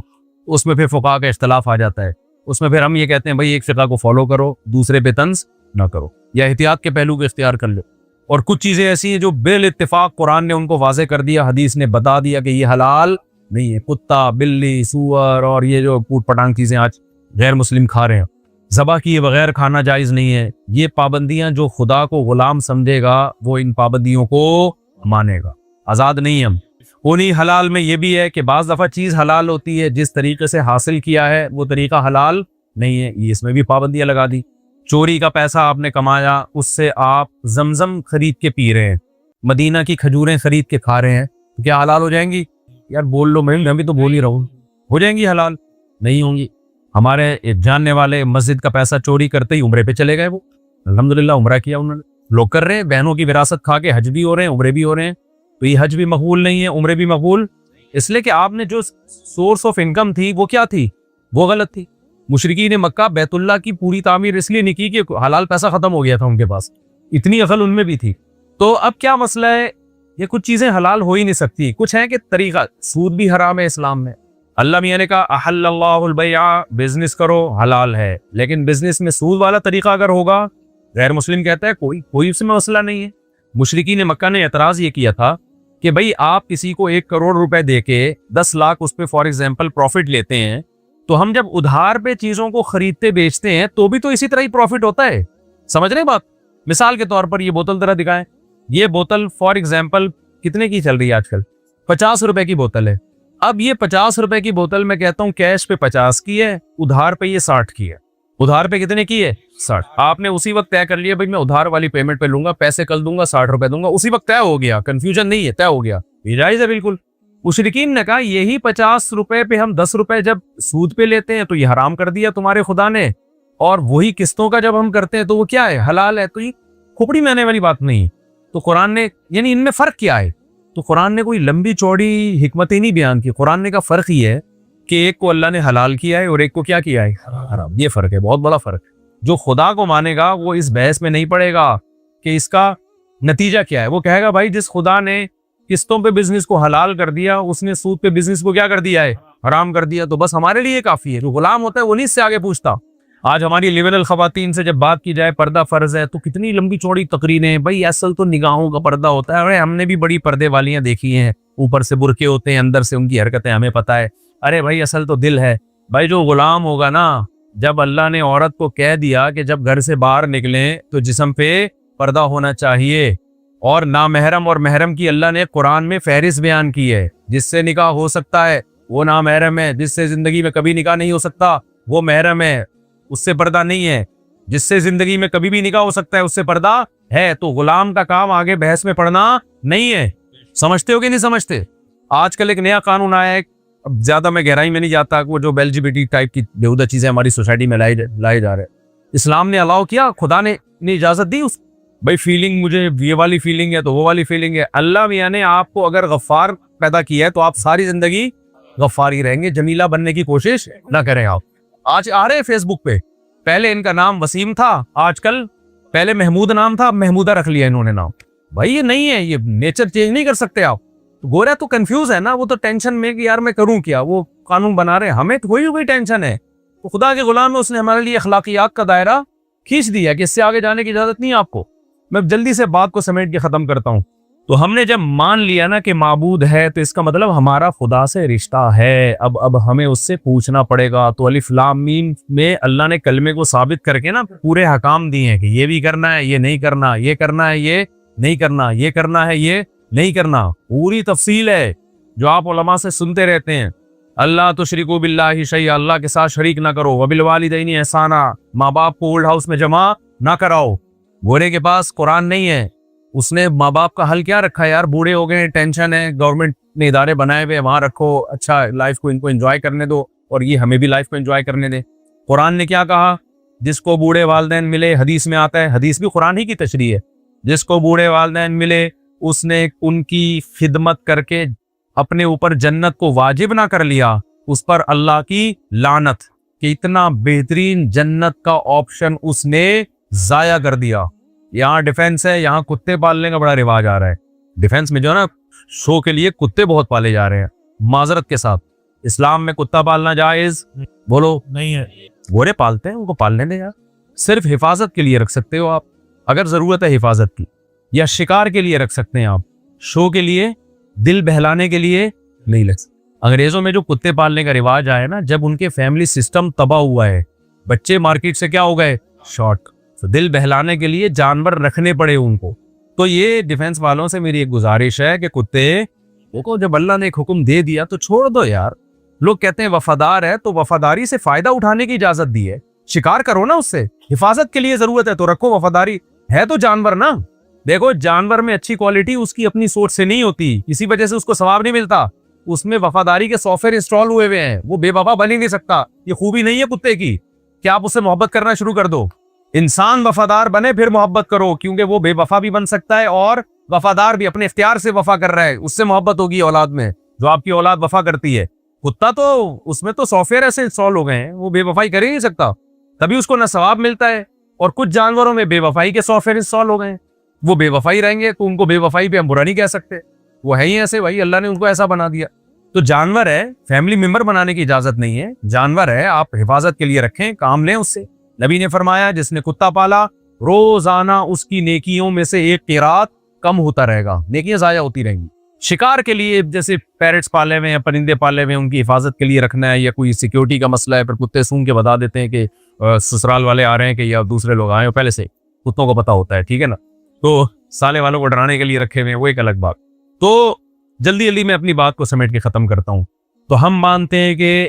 S2: اس میں پھر فقہاء کا اختلاف آ جاتا ہے. اس میں پھر ہم یہ کہتے ہیں بھائی ایک فقہ کو فالو کرو, دوسرے پہ طنز نہ کرو, یا احتیاط کے پہلو کو اختیار کر لو. اور کچھ چیزیں ایسی ہیں جو بالاتفاق قرآن نے ان کو واضح کر دیا, حدیث نے بتا دیا کہ یہ حلال نہیں ہے. کتا, بلی, سور اور یہ جو پوٹ پٹانگ چیزیں آج غیر مسلم کھا رہے ہیں, ذبح کیے بغیر کھانا جائز نہیں ہے. یہ پابندیاں جو خدا کو غلام سمجھے گا وہ ان پابندیوں کو مانے گا, آزاد نہیں ہم. انہی حلال میں یہ بھی ہے کہ بعض دفعہ چیز حلال ہوتی ہے, جس طریقے سے حاصل کیا ہے وہ طریقہ حلال نہیں ہے, یہ اس میں بھی پابندیاں لگا دی. چوری کا پیسہ آپ نے کمایا, اس سے آپ زمزم خرید کے پی رہے ہیں, مدینہ کی کھجوریں خرید کے کھا رہے ہیں, تو کیا حلال ہو جائیں گی؟ یار بول لو, میں بھی تو بول ہی رہا ہوں, ہو جائیں گی حلال؟ نہیں ہوں گی. ہمارے ایک جاننے والے مسجد کا پیسہ چوری کرتے ہی عمرے پہ چلے گئے, وہ الحمدللہ عمرہ کیا انہوں نے. لوگ کر رہے ہیں, بہنوں کی وراثت کھا کے حج بھی ہو رہے ہیں, عمرے بھی ہو رہے ہیں. تو یہ حج بھی مقبول نہیں ہے, عمرے بھی مقبول, اس لیے کہ آپ نے جو سورس آف انکم تھی وہ کیا تھی, وہ غلط تھی. مشرکین مکہ بیت اللہ کی پوری تعمیر اس لیے نہیں کی کہ حلال پیسہ ختم ہو گیا تھا ان کے پاس, اتنی عقل ان میں بھی تھی. تو اب کیا مسئلہ ہے, یہ کچھ چیزیں حلال ہو ہی نہیں سکتی. کچھ ہیں کہ طریقہ, سود بھی حرام ہے اسلام میں. اللہ میاں نے کہا احل اللہ البیع, بزنس کرو حلال ہے, لیکن بزنس میں سود والا طریقہ اگر ہوگا, غیر مسلم کہتا ہے کوئی اس میں مسئلہ نہیں ہے. مشرکین مکہ نے اعتراض یہ کیا تھا کہ بھئی آپ کسی کو 1 کروڑ روپے دے کے 10 لاکھ اس پہ فار ایگزامپل پروفٹ لیتے ہیں, تو ہم جب ادھار پہ چیزوں کو خریدتے بیچتے ہیں تو بھی تو اسی طرح ہی پروفٹ ہوتا ہے. سمجھ رہے بات؟ مثال کے طور پر یہ بوتل ذرا دکھائیں. یہ بوتل فار ایگزامپل کتنے کی چل رہی ہے آج کل؟ 50 روپے کی بوتل ہے. اب یہ 50 روپے کی بوتل میں کہتا ہوں کیش پہ 50 کی ہے, ادھار پہ یہ 60 کی ہے. ادھار پہ کتنے کی ہے؟ 60. آپ نے اسی وقت طے کر لیا بھائی میں ادھار والی پیمنٹ پہ لوں گا, پیسے کل دوں گا, 60 روپے دوں گا, اسی وقت طے ہو گیا, کنفیوژن نہیں ہے, طے ہو گیا, یہ جائز ہے بالکل. مشرکین نے کہا یہی 50 روپے پہ ہم 10 روپے جب سود پہ لیتے ہیں تو یہ حرام کر دیا تمہارے خدا نے, اور وہی قسطوں کا جب ہم کرتے ہیں تو وہ کیا ہے, حلال ہے. تو یہ کھوپڑی میں آنے والی بات نہیں. تو قرآن نے, یعنی ان میں فرق کیا ہے؟ تو قرآن نے کوئی لمبی چوڑی حکمتیں نہیں بیان کی. قرآن نے کا فرق یہ ہے کہ ایک کو اللہ نے حلال کیا ہے اور ایک کو کیا کیا ہے, حرام. یہ فرق ہے, بہت بڑا فرق. جو خدا کو مانے گا وہ اس بحث میں نہیں پڑے گا کہ اس کا نتیجہ کیا ہے. وہ کہے گا بھائی جس خدا نے قسطوں پہ بزنس کو حلال کر دیا, اس نے سود پہ بزنس کو کیا کر دیا ہے, حرام کر دیا, تو بس ہمارے لیے کافی ہے. جو غلام ہوتا ہے وہ نہیں اس سے آگے پوچھتا. آج ہماری لیبرل خواتین سے جب بات کی جائے پردہ فرض ہے تو کتنی لمبی چوڑی تقریریں, بھائی اصل تو نگاہوں کا پردہ ہوتا ہے. ارے ہم نے بھی بڑی پردے والیاں دیکھی ہیں, اوپر سے برقعے ہوتے ہیں, اندر سے ان کی حرکتیں ہمیں پتہ ہے. ارے بھائی اصل تو دل ہے. بھائی جو غلام ہوگا نا, جب اللہ نے عورت کو کہہ دیا کہ جب گھر سے باہر نکلیں تو جسم پہ پردہ ہونا چاہیے, اور نامحرم اور محرم کی اللہ نے قرآن میں فہرست بیان کی ہے. جس سے نکاح ہو سکتا ہے وہ نامحرم ہے, جس سے زندگی میں کبھی نکاح نہیں ہو سکتا وہ محرم ہے, اس سے پردہ نہیں ہے. جس سے زندگی میں کبھی بھی نکاح ہو سکتا ہے اس سے پردہ ہے. تو غلام کا کام آگے بحث میں پڑھنا نہیں ہے. سمجھتے ہو کہ نہیں سمجھتے؟ آج کل ایک نیا قانون آیا ہے, اب زیادہ میں گہرائی میں نہیں جاتا, وہ جو LGBT ٹائپ کی بےہودہ چیزیں ہماری سوسائٹی میں لائے جا رہے ہیں. اسلام نے الاؤ کیا, خدا نے اجازت دی. اس بھائی فیلنگ, مجھے یہ والی فیلنگ ہے تو وہ والی فیلنگ ہے. اللہ میاں نے آپ کو اگر غفار پیدا کیا ہے تو آپ ساری زندگی غفار ہی رہیں گے, جمیلہ بننے کی کوشش نہ کریں. آپ آج آ رہے ہیں فیس بک پہ, پہلے ان کا نام وسیم تھا, آج کل پہلے محمود نام تھا, اب محمودہ رکھ لیا انہوں نے نام. بھائی یہ نہیں ہے, یہ نیچر چینج نہیں کر سکتے آپ. گورا تو کنفیوز ہے نا, وہ تو ٹینشن میں کہ یار میں کروں کیا, وہ قانون بنا رہے ہیں, ہمیں تو کوئی ٹینشن ہے. تو خدا کے غلام میں اس نے ہمارے لیے اخلاقیات کا دائرہ کھینچ دیا کہ اس سے آگے جانے کی اجازت نہیں ہے آپ کو. میں جلدی سے بات کو سمیٹ کے ختم کرتا ہوں. تو ہم نے جب مان لیا نا کہ معبود ہے تو اس کا مطلب ہمارا خدا سے رشتہ ہے. اب ہمیں اس سے پوچھنا پڑے گا. تو الف لام میم میں اللہ نے کلمے کو ثابت کر کے نا پورے حکام دیے ہیں کہ یہ بھی کرنا ہے, یہ نہیں کرنا, یہ کرنا ہے, یہ نہیں کرنا, یہ کرنا ہے, یہ نہیں کرنا. پوری تفصیل ہے جو آپ علماء سے سنتے رہتے ہیں. اللہ تشرکوا باللہ شیئا, اللہ کے ساتھ شریک نہ کرو. وبالوالدین احسانا, ماں باپ کو اولڈ ہاؤس میں جمع نہ کراؤ. گورے کے پاس قرآن نہیں ہے, اس نے ماں باپ کا حل کیا رکھا ہے یار, بوڑھے ہو گئے, ٹینشن ہے, گورنمنٹ اپنے ادارے بنائے ہوئے وہاں رکھو, اچھا لائف کو ان کو انجوائے کرنے دو, اور یہ ہمیں بھی لائف کو انجوائے کرنے دیں. قرآن نے کیا کہا, جس کو بوڑھے والدین ملے, حدیث میں آتا ہے, حدیث بھی قرآن ہی کی تشریح ہے, جس کو بوڑھے والدین ملے اس نے ان کی خدمت کر کے اپنے اوپر جنت کو واجب نہ کر لیا, اس پر اللہ کی لعنت, کہ اتنا بہترین جنت کا آپشن اس نے ضائع کر دیا. یہاں ڈیفینس ہے, یہاں کتے پالنے کا بڑا رواج آ رہا ہے. ڈیفینس میں جو ہے نا شو کے لیے کتے بہت پالے جا رہے ہیں. معذرت کے ساتھ, اسلام میں کتا پالنا جائز بولو
S3: نہیں ہے.
S2: گھوڑے پالتے ہیں, ان کو پالنے دیں یار. صرف حفاظت کے لیے رکھ سکتے ہو آپ, اگر ضرورت ہے حفاظت کی, یا شکار کے لیے رکھ سکتے ہیں آپ, شو کے لیے, دل بہلانے کے لیے نہیں رکھ سکتے. انگریزوں میں جو کتے پالنے کا رواج آیا نا, جب ان کے فیملی سسٹم تباہ ہوا ہے, بچے مارکیٹ سے کیا ہو گئے, شارٹ, تو دل بہلانے کے لیے جانور رکھنے پڑے ان کو. تو یہ ڈیفینس والوں سے میری ایک گزارش ہے کہ کتے کو جب اللہ نے ایک حکم دے دیا تو چھوڑ دو یار. لوگ کہتے ہیں وفادار ہے, تو وفاداری سے فائدہ اٹھانے کی اجازت دی ہے, شکار کرو نا اس سے, حفاظت کے لیے ضرورت ہے تو رکھو. وفاداری ہے تو جانور نا. دیکھو جانور میں اچھی کوالٹی اس کی اپنی سوچ سے نہیں ہوتی, اسی وجہ سے اس کو ثواب نہیں ملتا. اس میں وفاداری کے سافٹ ویئر انسٹال ہوئے ہوئے ہیں, وہ بے وفا بن ہی نہیں سکتا. یہ خوبی نہیں ہے کتے کی کہ آپ اس سے محبت کرنا شروع کر دو. انسان وفادار بنے پھر محبت کرو, کیونکہ وہ بے وفا بھی بن سکتا ہے اور وفادار بھی, اپنے اختیار سے وفا کر رہا ہے, اس سے محبت ہوگی اولاد میں جو آپ کی اولاد وفا کرتی ہے. کتا تو اس میں تو سافٹ ویئر ایسے انسٹال ہو گئے ہیں, وہ بے وفائی کر ہی نہیں سکتا, تبھی اس کو نہ ثواب ملتا ہے. اور کچھ جانوروں میں بے وفائی کے سافٹ ویئر انسٹال ہو گئے ہیں, وہ بے وفائی رہیں گے تو ان کو بے وفائی پہ ہم برا نہیں کہہ سکتے, وہ ہے ہی ایسے, بھائی اللہ نے ان کو ایسا بنا دیا. تو جانور ہے, فیملی ممبر بنانے کی اجازت نہیں ہے. جانور ہے, آپ حفاظت کے لیے رکھیں, کام لیں اس سے. نبی نے فرمایا جس نے کتا پالا روزانہ اس کی نیکیوں میں سے ایک قرات کم ہوتا رہے گا, نیکیاں ضائع ہوتی رہیں گی. شکار کے لیے جیسے پیرٹس پالے ہوئے ہیں, پرندے پالے ہوئے ہیں, ان کی حفاظت کے لیے رکھنا ہے, یا کوئی سیکیورٹی کا مسئلہ ہے, پھر کتے سونگ کے بتا دیتے ہیں کہ سسرال والے آ رہے ہیں کہ یا دوسرے لوگ آئے ہیں, پہلے سے کتوں کو پتا ہوتا ہے, ٹھیک ہے نا, تو سالے والوں کو ڈرانے کے لیے رکھے ہوئے ہیں, وہ ایک الگ بات. تو جلدی جلدی میں اپنی بات کو سمیٹ کے ختم کرتا ہوں. تو ہم مانتے ہیں کہ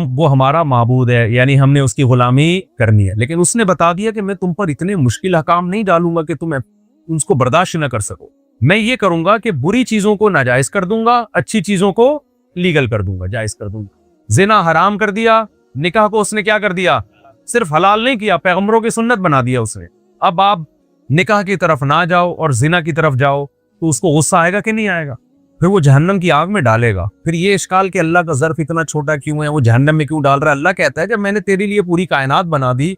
S2: وہ ہمارا معبود ہے, یعنی ہم نے اس کی غلامی کرنی ہے, لیکن اس نے بتا دیا کہ میں تم پر اتنے مشکل احکام نہیں ڈالوں گا کہ تم اس کو برداشت نہ کر سکو. میں یہ کروں گا کہ بری چیزوں کو ناجائز کر دوں گا, اچھی چیزوں کو لیگل کر دوں گا, جائز کر دوں گا. زنا حرام کر دیا, نکاح کو اس نے کیا کر دیا, صرف حلال نہیں کیا, پیغمبروں کی سنت بنا دیا اس نے. اب آپ نکاح کی طرف نہ جاؤ اور زنا کی طرف جاؤ تو اس کو غصہ آئے گا کہ نہیں آئے گا, پھر وہ جہنم کی آگ میں ڈالے گا. پھر یہ اشکال کہ اللہ کا ظرف اتنا چھوٹا کیوں ہے, وہ جہنم میں کیوں ڈال رہا ہے. اللہ کہتا ہے جب میں نے تیرے لیے پوری کائنات بنا دی,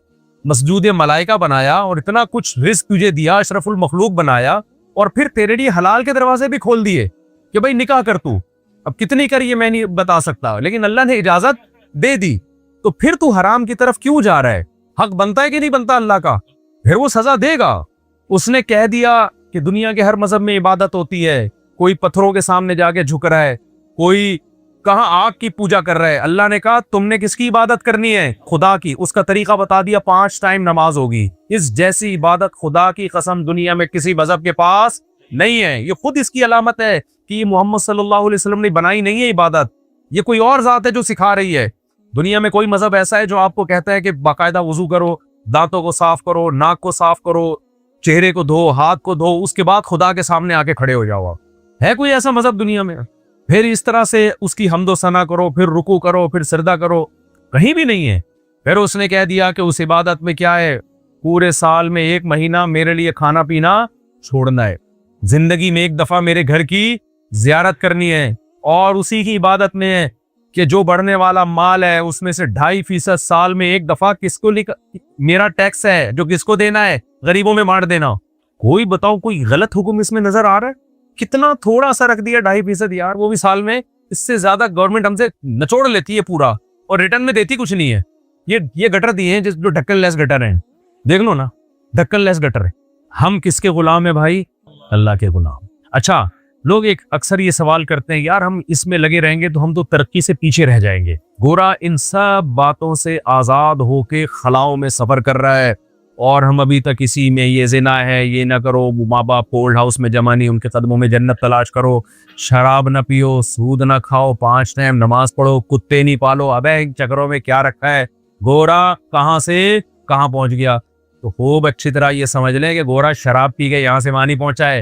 S2: مسجود ملائکہ بنایا, اور اتنا کچھ رزق تجھے دیا, اشرف المخلوق بنایا, اور پھر تیرے لیے حلال کے دروازے بھی کھول دیے کہ بھائی نکاح کر تو, اب کتنی کر یہ میں نہیں بتا سکتا, لیکن اللہ نے اجازت دے دی, تو پھر تو حرام کی طرف کیوں جا رہا ہے. حق بنتا ہے کہ نہیں بنتا اللہ کا, پھر وہ سزا دے گا. اس نے کہہ دیا کہ دنیا کے ہر مذہب میں عبادت ہوتی ہے, کوئی پتھروں کے سامنے جا کے جھک رہا ہے, کوئی کہاں آگ کی پوجا کر رہا ہے. اللہ نے کہا تم نے کس کی عبادت کرنی ہے, خدا کی. اس کا طریقہ بتا دیا, 5 ٹائم نماز ہوگی. اس جیسی عبادت خدا کی قسم دنیا میں کسی مذہب کے پاس نہیں ہے. یہ خود اس کی علامت ہے کہ یہ محمد صلی اللہ علیہ وسلم نے بنائی نہیں ہے عبادت, یہ کوئی اور ذات ہے جو سکھا رہی ہے. دنیا میں کوئی مذہب ایسا ہے جو آپ کو کہتا ہے کہ باقاعدہ وضو کرو, دانتوں کو صاف کرو, ناک کو صاف کرو, چہرے کو دھو, ہاتھ کو دھو, اس کے بعد خدا کے سامنے آ کے کھڑے ہو جاؤ. آپ ہے کوئی ایسا مذہب دنیا میں؟ پھر اس طرح سے اس کی حمد و ثنا کرو, پھر رکوع کرو, پھر سجدہ کرو, کہیں بھی نہیں ہے. پھر اس نے کہہ دیا کہ اس عبادت میں کیا ہے, پورے سال میں 1 مہینہ میرے لیے کھانا پینا چھوڑنا ہے, زندگی میں 1 دفعہ میرے گھر کی زیارت کرنی ہے, اور اسی کی عبادت میں ہے کہ جو بڑھنے والا مال ہے اس میں سے 2.5% سال میں 1 دفعہ کس کو میرا ٹیکس ہے جو کس کو دینا ہے, غریبوں میں بانٹ دینا. کوئی بتاؤ کوئی غلط حکم اس میں نظر آ رہا ہے؟ کتنا تھوڑا سا رکھ دیا 2.5% یار, وہ بھی سال میں. اس سے زیادہ گورنمنٹ ہم سے نچوڑ لیتی ہے پورا, اور ریٹرن میں دیتی کچھ نہیں ہے. یہ گٹر دیے ہیں جو ڈھکن لیس گٹر ہیں, دیکھ لو نا, ڈھکن لیس گٹر ہے. ہم کس کے غلام ہیں بھائی؟ اللہ کے غلام. اچھا, لوگ اکثر یہ سوال کرتے ہیں یار ہم اس میں لگے رہیں گے تو ہم تو ترقی سے پیچھے رہ جائیں گے. گورا ان سب باتوں سے آزاد ہو کے خلاؤں میں سفر کر رہا ہے, اور ہم ابھی تک اسی میں, یہ زنا ہے, یہ نہ کرو, ماں باپ کو اولڈ ہاؤس میں جمع نہیں, ان کے قدموں میں جنت تلاش کرو, شراب نہ پیو, سود نہ کھاؤ, 5 ٹائم نماز پڑھو, کتے نہیں پالو. ابے ان چکروں میں کیا رکھا ہے؟ گورا کہاں سے کہاں پہنچ گیا. تو خوب اچھی طرح یہ سمجھ لیں کہ گورا شراب پی کے یہاں سے وہاں نہیں پہنچا ہے,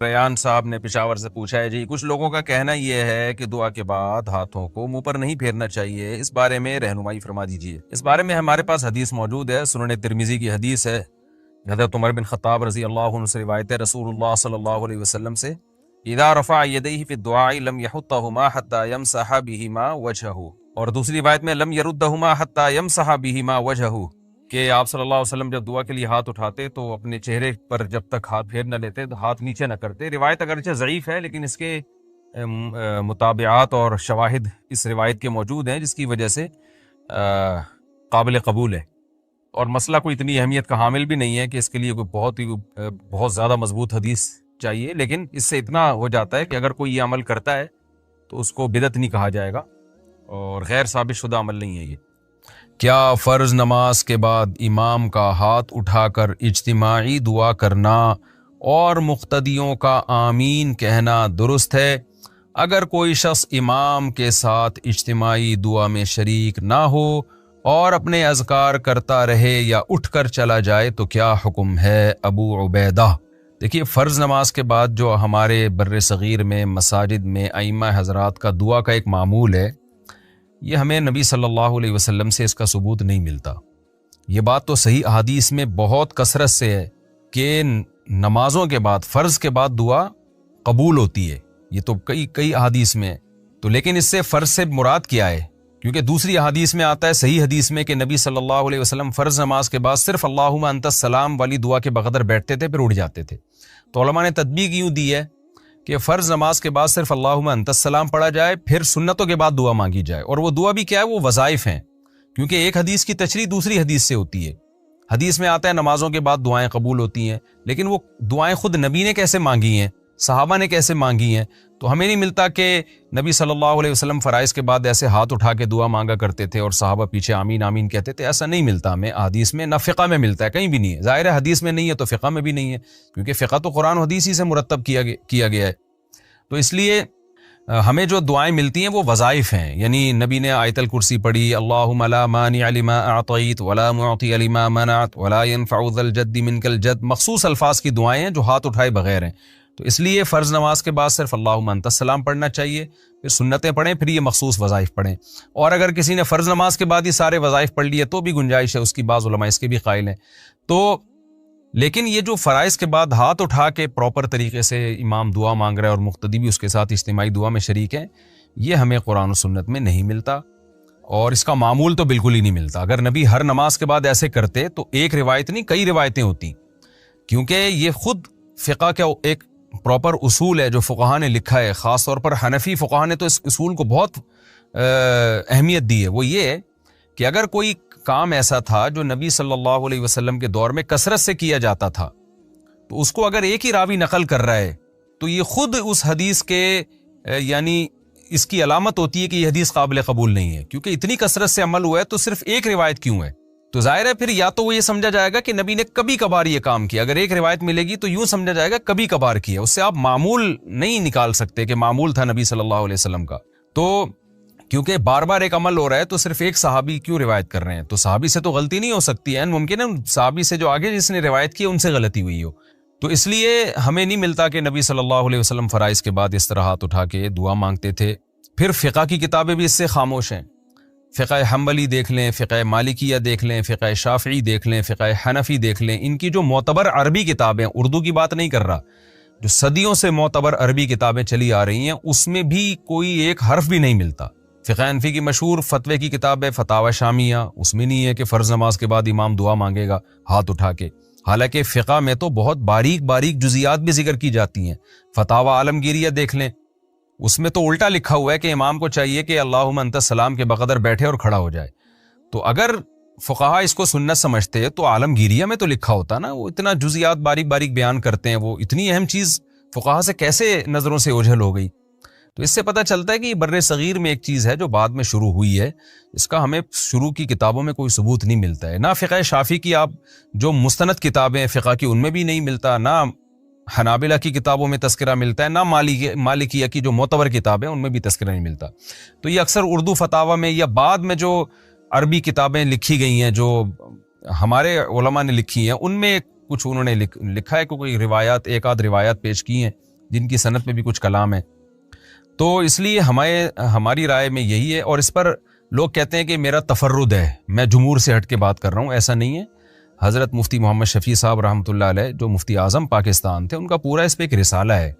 S1: ریان صاحب نے پشاور سے پوچھا ہے جی، کچھ لوگوں کا کہنا یہ ہے کہ دعا کے بعد ہاتھوں کو منہ پر نہیں پھیرنا چاہیے، اس بارے میں رہنمائی فرما دیجیے۔ اس بارے میں ہمارے پاس حدیث موجود ہے، سنن ترمذی کی حدیث ہے، حضرت عمر بن خطاب رضی اللہ عنہ سے روایت ہے رسول اللہ صلی اللہ علیہ وسلم سے، اذا رفع یدیہ فی الدعاء لم یحطہما حتی یمسح بہما وجہہ، اور دوسری روایت میں لم یردہما حتی یمسح بہما وجہہ، کہ آپ صلی اللہ علیہ وسلم جب دعا کے لیے ہاتھ اٹھاتے تو اپنے چہرے پر جب تک ہاتھ پھیر نہ لیتے تو ہاتھ نیچے نہ کرتے۔ روایت اگرچہ ضعیف ہے لیکن اس کے مطابعات اور شواہد اس روایت کے موجود ہیں، جس کی وجہ سے قابل قبول ہے، اور مسئلہ کوئی اتنی اہمیت کا حامل بھی نہیں ہے کہ اس کے لیے کوئی بہت زیادہ مضبوط حدیث چاہیے، لیکن اس سے اتنا ہو جاتا ہے کہ اگر کوئی یہ عمل کرتا ہے تو اس کو بدعت نہیں کہا جائے گا اور غیر ثابت شدہ عمل نہیں ہے یہ۔ کیا فرض نماز کے بعد امام کا ہاتھ اٹھا کر اجتماعی دعا کرنا اور مقتدیوں کا آمین کہنا درست ہے؟ اگر کوئی شخص امام کے ساتھ اجتماعی دعا میں شریک نہ ہو اور اپنے اذکار کرتا رہے یا اٹھ کر چلا جائے تو کیا حکم ہے؟ ابو عبیدہ۔ دیکھیے، فرض نماز کے بعد جو ہمارے بر صغیر میں مساجد میں ائمہ حضرات کا دعا کا ایک معمول ہے، یہ ہمیں نبی صلی اللہ علیہ وسلم سے اس کا ثبوت نہیں ملتا۔ یہ بات تو صحیح احادیث میں بہت کثرت سے ہے کہ نمازوں کے بعد، فرض کے بعد دعا قبول ہوتی ہے، یہ تو کئی احادیث میں ہے۔ تو لیکن اس سے فرض سے مراد کیا ہے؟ کیونکہ دوسری احادیث میں آتا ہے، صحیح حدیث میں، کہ نبی صلی اللہ علیہ وسلم فرض نماز کے بعد صرف اللہم انت السلام والی دعا کے بقدر بیٹھتے تھے، پھر اٹھ جاتے تھے۔ تو علماء نے تطبیق یوں دی ہے کہ فرض نماز کے بعد صرف اللہم انت السلام پڑھا جائے، پھر سنتوں کے بعد دعا مانگی جائے، اور وہ دعا بھی کیا ہے؟ وہ وظائف ہیں، کیونکہ ایک حدیث کی تشریح دوسری حدیث سے ہوتی ہے۔ حدیث میں آتا ہے نمازوں کے بعد دعائیں قبول ہوتی ہیں، لیکن وہ دعائیں خود نبی نے کیسے مانگی ہیں، صحابہ نے کیسے مانگی ہیں؟ تو ہمیں نہیں ملتا کہ نبی صلی اللہ علیہ وسلم فرائض کے بعد ایسے ہاتھ اٹھا کے دعا مانگا کرتے تھے اور صحابہ پیچھے آمین آمین کہتے تھے، ایسا نہیں ملتا ہمیں حدیث میں، نہ فقہ میں ملتا ہے، کہیں بھی نہیں ہے۔ ظاہر ہے حدیث میں نہیں ہے تو فقہ میں بھی نہیں ہے، کیونکہ فقہ تو قرآن و حدیث ہی سے مرتب کیا گیا ہے۔ تو اس لیے ہمیں جو دعائیں ملتی ہیں وہ وظائف ہیں، یعنی نبی نے آیت الکرسی پڑھی، اللہم لا مانع لما اعطیت ولا معطی لما منعت ولا ينفع ذا الجد منک الجد، مخصوص الفاظ کی دعائیں ہیں جو ہاتھ اٹھائے بغیر ہیں۔ تو اس لیے فرض نماز کے بعد صرف اللہم انت السلام پڑھنا چاہیے، پھر سنتیں پڑھیں، پھر یہ مخصوص وظائف پڑھیں۔ اور اگر کسی نے فرض نماز کے بعد ہی سارے وظائف پڑھ لیے تو بھی گنجائش ہے اس کی، بعض علماء اس کے بھی قائل ہیں۔ تو لیکن یہ جو فرائض کے بعد ہاتھ اٹھا کے پراپر طریقے سے امام دعا مانگ رہا ہے اور مقتدی بھی اس کے ساتھ اجتماعی دعا میں شریک ہیں، یہ ہمیں قرآن و سنت میں نہیں ملتا، اور اس کا معمول تو بالکل ہی نہیں ملتا۔ اگر نبی ہر نماز کے بعد ایسے کرتے تو ایک روایت نہیں کئی روایتیں ہوتی، کیونکہ یہ خود فقہ کا ایک پراپر اصول ہے جو فقہاء نے لکھا ہے، خاص طور پر حنفی فقہاء نے تو اس اصول کو بہت اہمیت دی ہے۔ وہ یہ ہے کہ اگر کوئی کام ایسا تھا جو نبی صلی اللہ علیہ وسلم کے دور میں کثرت سے کیا جاتا تھا، تو اس کو اگر ایک ہی راوی نقل کر رہا ہے تو یہ خود اس حدیث کے یعنی اس کی علامت ہوتی ہے کہ یہ حدیث قابل قبول نہیں ہے، کیونکہ اتنی کثرت سے عمل ہوا ہے تو صرف ایک روایت کیوں ہے؟ تو ظاہر ہے پھر یا تو وہ یہ سمجھا جائے گا کہ نبی نے کبھی کبھار یہ کام کیا، اگر ایک روایت ملے گی تو یوں سمجھا جائے گا کبھی کبھار کیا، اس سے آپ معمول نہیں نکال سکتے کہ معمول تھا نبی صلی اللہ علیہ وسلم کا۔ تو کیونکہ بار بار ایک عمل ہو رہا ہے تو صرف ایک صحابی کیوں روایت کر رہے ہیں؟ تو صحابی سے تو غلطی نہیں ہو سکتی ہے، ممکن ہے صحابی سے جو آگے جس نے روایت کی ان سے غلطی ہوئی ہو۔ تو اس لیے ہمیں نہیں ملتا کہ نبی صلی اللہ علیہ وسلم فرائض کے بعد اس طرح ہاتھ اٹھا کے دعا مانگتے تھے۔ پھر فقہ کی کتابیں بھی اس سے خاموش ہیں، فقہ حنبلی دیکھ لیں، فقہ مالکیہ دیکھ لیں، فقہ شافعی دیکھ لیں، فقہ حنفی دیکھ لیں، ان کی جو معتبر عربی کتابیں، اردو کی بات نہیں کر رہا، جو صدیوں سے معتبر عربی کتابیں چلی آ رہی ہیں، اس میں بھی کوئی ایک حرف بھی نہیں ملتا۔ فقہ حنفی کی مشہور فتوے کی کتاب ہے فتاوی شامیہ، اس میں نہیں ہے کہ فرض نماز کے بعد امام دعا مانگے گا ہاتھ اٹھا کے، حالانکہ فقہ میں تو بہت باریک باریک جزیات بھی ذکر کی جاتی ہیں۔ فتاوی عالمگیریہ دیکھ لیں، اس میں تو الٹا لکھا ہوا ہے کہ امام کو چاہیے کہ اللہم انت السلام کے بقدر بیٹھے اور کھڑا ہو جائے۔ تو اگر فقہا اس کو سنت سمجھتے تو عالمگیریہ میں تو لکھا ہوتا نا، وہ اتنا جزیات باریک باریک بیان کرتے ہیں، وہ اتنی اہم چیز فقہا سے کیسے نظروں سے اوجھل ہو گئی؟ تو اس سے پتہ چلتا ہے کہ یہ بر صغیر میں ایک چیز ہے جو بعد میں شروع ہوئی ہے، اس کا ہمیں شروع کی کتابوں میں کوئی ثبوت نہیں ملتا ہے، نہ فقہ شافعی کی آپ جو مستند کتابیں ہیں فقہ کی ان میں بھی نہیں ملتا، نہ حنابلہ کی کتابوں میں تذکرہ ملتا ہے، نہ مالکیہ کی جو معتبر کتابیں ان میں بھی تذکرہ نہیں ملتا۔ تو یہ اکثر اردو فتاوی میں یا بعد میں جو عربی کتابیں لکھی گئی ہیں جو ہمارے علماء نے لکھی ہیں، ان میں کچھ انہوں نے لکھا ہے کہ کوئی روایات، ایک آدھ روایات پیش کی ہیں جن کی صنعت میں بھی کچھ کلام ہے. تو اس لیے ہماری رائے میں یہی ہے. اور اس پر لوگ کہتے ہیں کہ میرا تفرد ہے, میں جمہور سے ہٹ کے بات کر رہا ہوں. ایسا نہیں ہے. حضرت مفتی محمد شفیع صاحب رحمۃ اللہ علیہ جو مفتی اعظم پاکستان تھے, ان کا پورا اس پہ ایک رسالہ ہے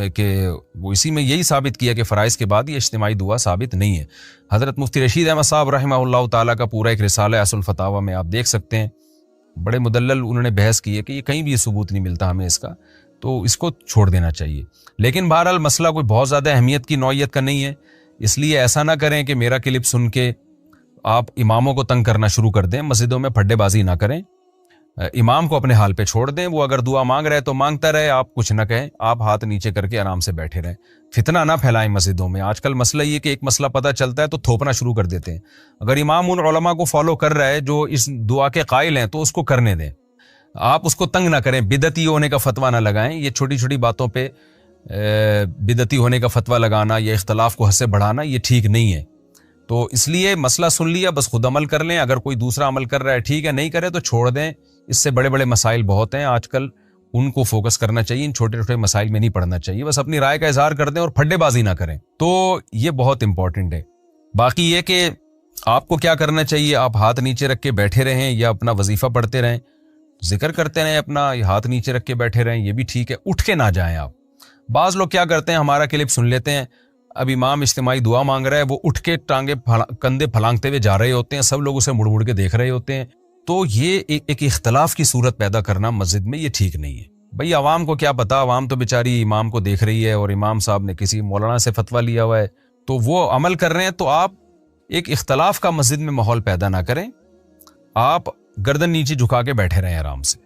S1: کہ وہ اسی میں یہی ثابت کیا کہ فرائض کے بعد یہ اجتماعی دعا ثابت نہیں ہے. حضرت مفتی رشید احمد صاحب رحمہ اللہ تعالیٰ کا پورا ایک رسالہ ہے اصل فتاوی میں, آپ دیکھ سکتے ہیں. بڑے مدلل انہوں نے بحث کی ہے کہ یہ کہیں بھی یہ ثبوت نہیں ملتا ہمیں اس کا, تو اس کو چھوڑ دینا چاہیے. لیکن بہرحال مسئلہ کوئی بہت زیادہ اہمیت کی نوعیت کا نہیں ہے, اس لیے ایسا نہ کریں کہ میرا کلپ سن کے آپ اماموں کو تنگ کرنا شروع کر دیں. مسجدوں میں پھڈے بازی نہ کریں, امام کو اپنے حال پہ چھوڑ دیں. وہ اگر دعا مانگ رہے تو مانگتا رہے, آپ کچھ نہ کہیں, آپ ہاتھ نیچے کر کے آرام سے بیٹھے رہیں. فتنہ نہ پھیلائیں مسجدوں میں. آج کل مسئلہ یہ کہ ایک مسئلہ پتہ چلتا ہے تو تھوپنا شروع کر دیتے ہیں. اگر امام ان علماء کو فالو کر رہا ہے جو اس دعا کے قائل ہیں تو اس کو کرنے دیں, آپ اس کو تنگ نہ کریں. بدعتی ہونے کا فتویٰ نہ لگائیں. یہ چھوٹی چھوٹی باتوں پہ بدعتی ہونے کا فتویٰ لگانا یا اختلاف کو حد سے بڑھانا یہ ٹھیک نہیں ہے. تو اس لیے مسئلہ سن لیا, بس خود عمل کر لیں. اگر کوئی دوسرا عمل کر رہا ہے ٹھیک ہے, نہیں کرے تو چھوڑ دیں. اس سے بڑے بڑے مسائل بہت ہیں آج کل, ان کو فوکس کرنا چاہیے, ان چھوٹے چھوٹے مسائل میں نہیں پڑھنا چاہیے. بس اپنی رائے کا اظہار کر دیں اور پھڈے بازی نہ کریں. تو یہ بہت امپورٹنٹ ہے. باقی یہ کہ آپ کو کیا کرنا چاہیے, آپ ہاتھ نیچے رکھ کے بیٹھے رہیں یا اپنا وظیفہ پڑھتے رہیں, ذکر کرتے رہیں, اپنا ہاتھ نیچے رکھ کے بیٹھے رہیں, یہ بھی ٹھیک ہے. اٹھ کے نہ جائیں آپ. بعض لوگ کیا کرتے ہیں, ہمارا کلپ سن لیتے ہیں, اب امام اجتماعی دعا مانگ رہا ہے, وہ اٹھ کے ٹانگے کندھے پھلانگتے ہوئے جا رہے ہوتے ہیں, سب لوگ اسے مڑ مڑ کے دیکھ رہے ہوتے ہیں. تو یہ ایک اختلاف کی صورت پیدا کرنا مسجد میں, یہ ٹھیک نہیں ہے. بھئی عوام کو کیا پتا, عوام تو بیچاری امام کو دیکھ رہی ہے اور امام صاحب نے کسی مولانا سے فتویٰ لیا ہوا ہے تو وہ عمل کر رہے ہیں. تو آپ ایک اختلاف کا مسجد میں ماحول پیدا نہ کریں. آپ گردن نیچے جھکا کے بیٹھے رہیں آرام سے.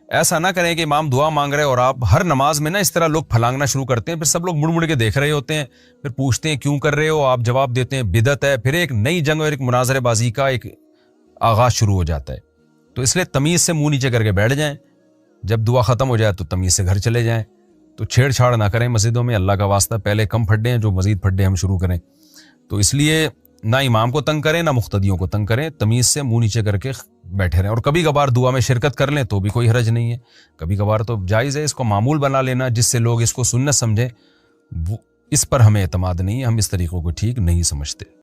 S1: ایسا نہ کریں کہ امام دعا مانگ رہے اور آپ ہر نماز میں نا اس طرح لوگ پھلانگنا شروع کرتے ہیں, پھر سب لوگ مڑ مڑ کے دیکھ رہے ہوتے ہیں, پھر پوچھتے ہیں کیوں کر رہے ہو, آپ جواب دیتے ہیں بدعت ہے. پھر ایک نئی جنگ اور ایک مناظرے بازی کا ایک آغاز شروع ہو جاتا ہے. تو اس لیے تمیز سے منہ نیچے کر کے بیٹھ جائیں, جب دعا ختم ہو جائے تو تمیز سے گھر چلے جائیں. تو چھیڑ چھاڑ نہ کریں مسجدوں میں, اللہ کا واسطہ. پہلے کم پھڈے ہیں جو مزید پھڈے ہم شروع کریں. تو اس لیے نہ امام کو تنگ کریں نہ مقتدیوں کو تنگ کریں, تمیز سے منہ نیچے کر کے بیٹھے رہیں. اور کبھی کبھار دعا میں شرکت کر لیں تو بھی کوئی حرج نہیں ہے, کبھی کبھار تو جائز ہے. اس کو معمول بنا لینا جس سے لوگ اس کو سنت سمجھیں, وہ اس پر ہمیں اعتماد نہیں ہے, ہم اس طریقوں کو ٹھیک نہیں سمجھتے.